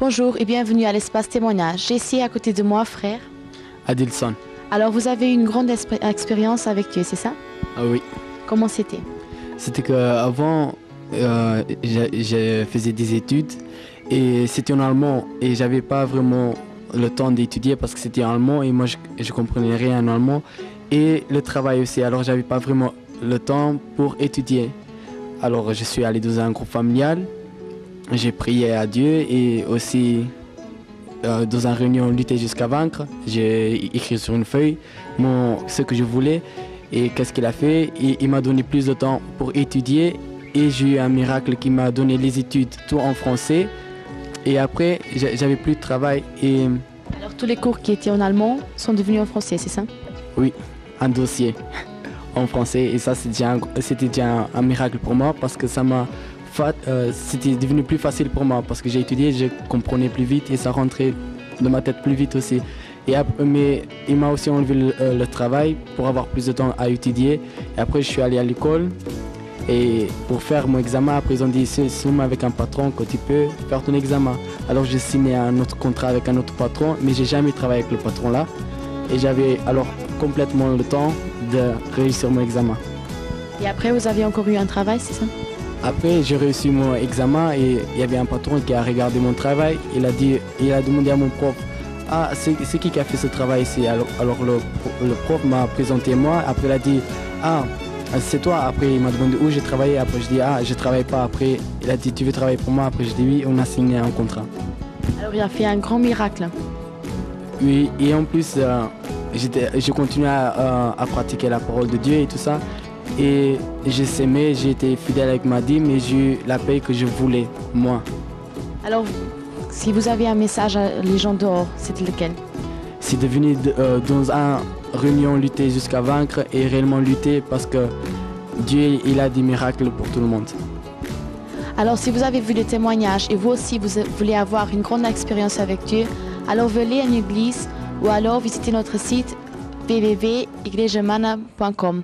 Bonjour et bienvenue à l'espace témoignage. J'ai ici à côté de moi, frère. Adilson. Alors vous avez une grande expérience avec Dieu, c'est ça? Ah oui. Comment c'était? C'était qu'avant, je faisais des études et c'était en allemand et j'avais pas vraiment le temps d'étudier parce que c'était en allemand et moi je comprenais rien en allemand et le travail aussi. Alors j'avais pas vraiment le temps pour étudier. Alors je suis allé dans un groupe familial, j'ai prié à Dieu et aussi dans une réunion lutter jusqu'à vaincre. J'ai écrit sur une feuille ce que je voulais et qu'est-ce qu'il a fait. Il m'a donné plus de temps pour étudier et j'ai eu un miracle qui m'a donné les études tout en français et après j'avais plus de travail et... Alors tous les cours qui étaient en allemand sont devenus en français, c'est ça? Oui, un dossier en français et ça c'était déjà un miracle pour moi parce que c'était devenu plus facile pour moi parce que j'ai étudié, je comprenais plus vite et ça rentrait dans ma tête plus vite aussi. Mais il m'a aussi enlevé le travail pour avoir plus de temps à étudier. Et après je suis allé à l'école et pour faire mon examen, après ils ont dit c'est seulement avec un patron que tu peux faire ton examen. Alors j'ai signé un autre contrat avec un autre patron, mais j'ai jamais travaillé avec le patron là. Et j'avais alors complètement le temps de réussir mon examen. Et après vous avez encore eu un travail, c'est ça? Après, j'ai réussi mon examen et il y avait un patron qui a regardé mon travail. Il a demandé à mon prof, « Ah, c'est qui a fait ce travail ici ?» Alors le prof m'a présenté moi. Après, il a dit, « Ah, c'est toi ?» Après, il m'a demandé où j'ai travaillé. Après, je dis, « Ah, je ne travaille pas. » Après, il a dit, « Tu veux travailler pour moi ?» Après, je dis, « Oui, on a signé un contrat. » Alors, il a fait un grand miracle. Oui, et en plus, je continuais à pratiquer la parole de Dieu et tout ça. Et j'ai s'aimé, j'ai été fidèle avec ma dîme et j'ai eu la paix que je voulais, moi. Alors, si vous avez un message à les gens dehors, c'était lequel? C'est de venir dans une réunion lutter jusqu'à vaincre et réellement lutter parce que Dieu, il a des miracles pour tout le monde. Alors, si vous avez vu des témoignages et vous aussi, vous voulez avoir une grande expérience avec Dieu, alors venez à une église ou alors visitez notre site www.iglesiamana.com.